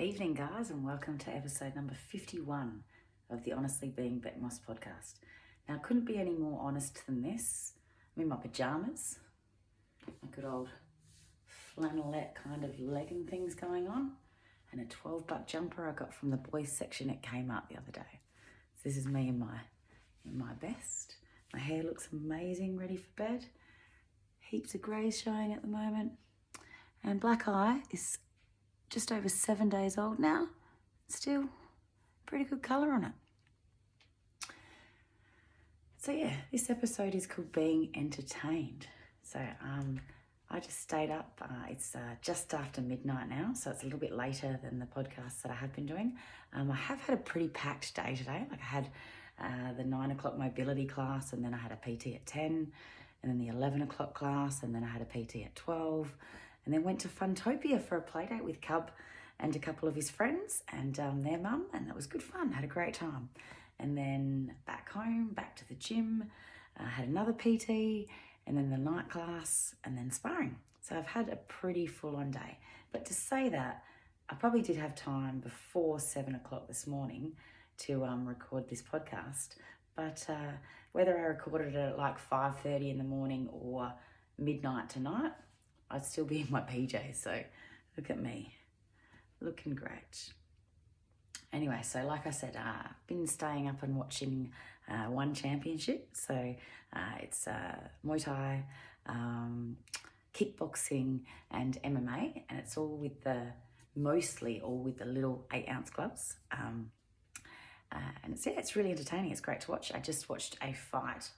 Good evening, guys, and welcome to episode number 51 of the Honestly Being Beck Moss podcast. Now, I couldn't be any more honest than this. I'm in my pajamas, my good old flannelette kind of legging things going on, and a 12-buck jumper I got from the boys section at Kmart the other day. So this is me in my best. My hair looks amazing, ready for bed. Heaps of greys showing at the moment. And black eye is just over 7 days old now. Still pretty good colour on it. So yeah, this episode is called Being Entertained. So I just stayed up. It's just after midnight now, so it's a little bit later than the podcasts that I have been doing. I have had a pretty packed day today. Like I had the 9 o'clock mobility class, and then I had a PT at 10, and then the 11 o'clock class, and then I had a PT at 12. And then went to Funtopia for a play date with Cub and a couple of his friends and their mum, and that was good fun, had a great time. And then back home, back to the gym, had another PT, and then the night class, and then sparring. So I've had a pretty full-on day. But to say that, I probably did have time before 7 o'clock this morning to record this podcast, but whether I recorded it at like 5:30 in the morning or midnight tonight, I'd still be in my PJs, so look at me, looking great. Anyway, so like I said, I've been staying up and watching one championship. So it's Muay Thai, kickboxing and MMA, and it's all with mostly all with the little 8-ounce gloves. And it's really entertaining. It's great to watch. I just watched a fight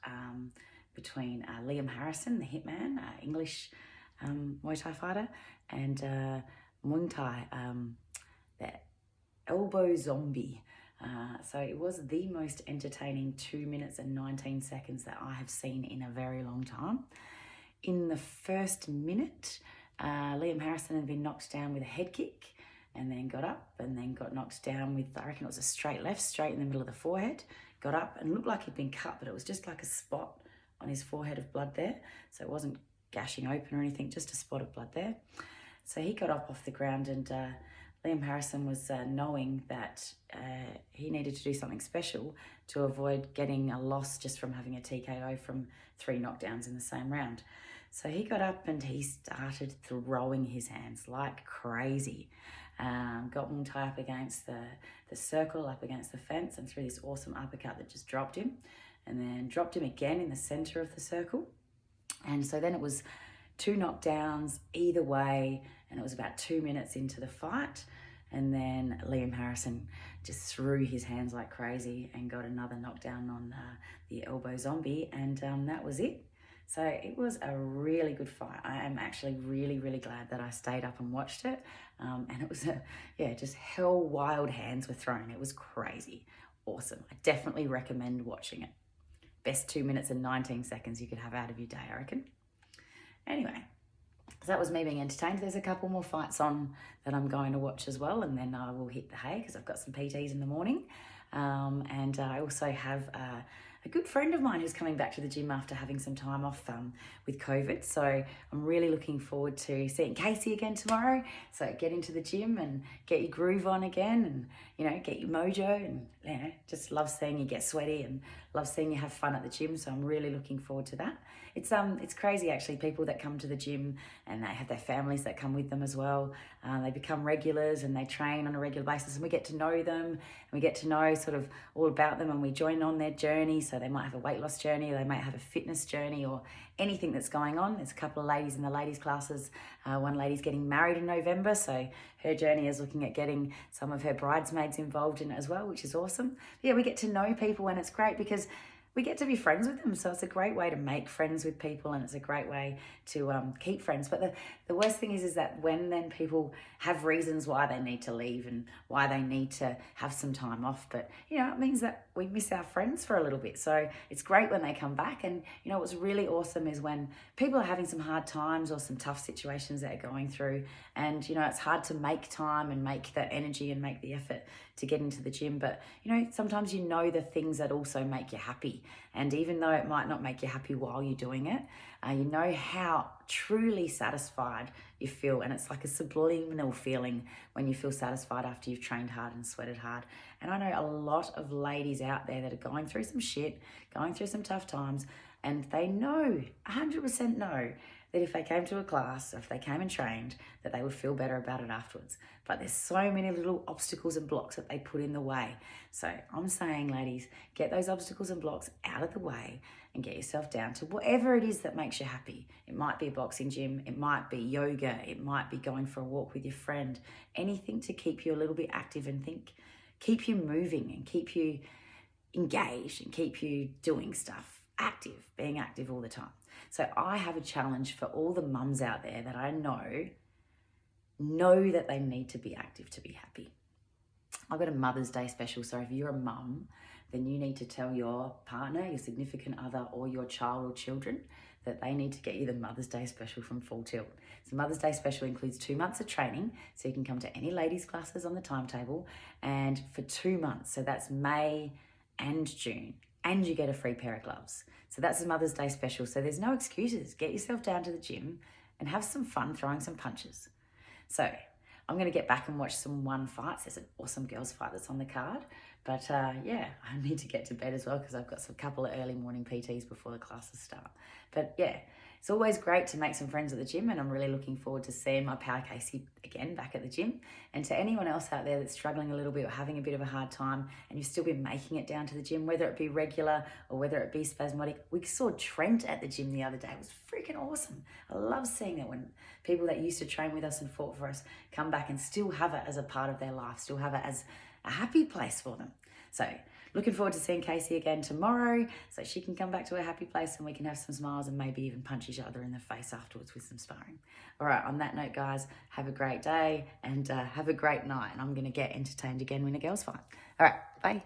between Liam Harrison, the hitman, English Muay Thai fighter, and Muay Thai, the elbow zombie. So it was the most entertaining 2 minutes and 19 seconds that I have seen in a very long time. In the first minute, Liam Harrison had been knocked down with a head kick and then got up and then got knocked down with, I reckon it was a straight left, straight in the middle of the forehead, got up and looked like he'd been cut, but it was just like a spot on his forehead of blood there. So it wasn't gashing open or anything, just a spot of blood there. So he got up off the ground, and Liam Harrison was knowing that he needed to do something special to avoid getting a loss just from having a TKO from 3 knockdowns in the same round. So he got up and he started throwing his hands like crazy. Got Muay Thai up against the circle, up against the fence, and threw this awesome uppercut that just dropped him, and then dropped him again in the center of the circle. And so then it was 2 knockdowns either way, and it was about 2 minutes into the fight. And then Liam Harrison just threw his hands like crazy and got another knockdown on the elbow zombie, and that was it. So it was a really good fight. I am actually really, really glad that I stayed up and watched it. And it was, just hell wild hands were thrown. It was crazy. Awesome. I definitely recommend watching it. Best 2 minutes and 19 seconds you could have out of your day, I reckon. Anyway, so that was me being entertained. There's a couple more fights on that I'm going to watch as well, and then I will hit the hay because I've got some PTs in the morning. And I also have a good friend of mine who's coming back to the gym after having some time off with COVID. So I'm really looking forward to seeing Casey again tomorrow. So get into the gym and get your groove on again, and, get your mojo, and, just love seeing you get sweaty and love seeing you have fun at the gym. So I'm really looking forward to that. It's crazy actually, people that come to the gym and they have their families that come with them as well. They become regulars and they train on a regular basis, and we get to know them and we get to know sort of all about them, and we join on their journey. So they might have a weight loss journey, or they might have a fitness journey, or anything that's going on. There's a couple of ladies in the ladies classes. One lady's getting married in November, so her journey is looking at getting some of her bridesmaids involved in it as well, which is awesome. But yeah, we get to know people, and it's great because we get to be friends with them. So it's a great way to make friends with people, and it's a great way to keep friends. But the worst thing is that when then people have reasons why they need to leave and why they need to have some time off, but it means that we miss our friends for a little bit. So it's great when they come back. And what's really awesome is when people are having some hard times or some tough situations that are going through, and it's hard to make time and make that energy and make the effort to get into the gym. But sometimes the things that also make you happy. happy. And even though it might not make you happy while you're doing it, you know how truly satisfied you feel. And it's like a subliminal feeling when you feel satisfied after you've trained hard and sweated hard. And I know a lot of ladies out there that are going through some shit, going through some tough times, and they know, 100% know, that if they came to a class, or if they came and trained, that they would feel better about it afterwards. But there's so many little obstacles and blocks that they put in the way. So I'm saying, ladies, get those obstacles and blocks out of the way and get yourself down to whatever it is that makes you happy. It might be a boxing gym, it might be yoga, it might be going for a walk with your friend, anything to keep you a little bit active and keep you moving and keep you engaged and keep you doing stuff, being active all the time. So I have a challenge for all the mums out there that I know that they need to be active to be happy. I've got a Mother's Day special, so if you're a mum, then you need to tell your partner, your significant other, or your child or children that they need to get you the Mother's Day special from Full Tilt. So Mother's Day special includes 2 months of training, so you can come to any ladies' classes on the timetable, and for 2 months, so that's May and June, and you get a free pair of gloves. So that's the Mother's Day special. So there's no excuses. Get yourself down to the gym and have some fun throwing some punches. So I'm going to get back and watch some one fights. There's an awesome girls fight that's on the card. But yeah, I need to get to bed as well because I've got some couple of early morning PTs before the classes start. But yeah, it's always great to make some friends at the gym, and I'm really looking forward to seeing my pal Casey again back at the gym. And to anyone else out there that's struggling a little bit or having a bit of a hard time and you've still been making it down to the gym, whether it be regular or whether it be spasmodic. We saw Trent at the gym the other day. It was freaking awesome. I love seeing it when people that used to train with us and fought for us come back and still have it as a part of their life, still have it as a happy place for them. So looking forward to seeing Casey again tomorrow so she can come back to her happy place and we can have some smiles and maybe even punch each other in the face afterwards with some sparring. All right, on that note, guys, have a great day and have a great night. And I'm going to get entertained again when the girls fight. All right, bye.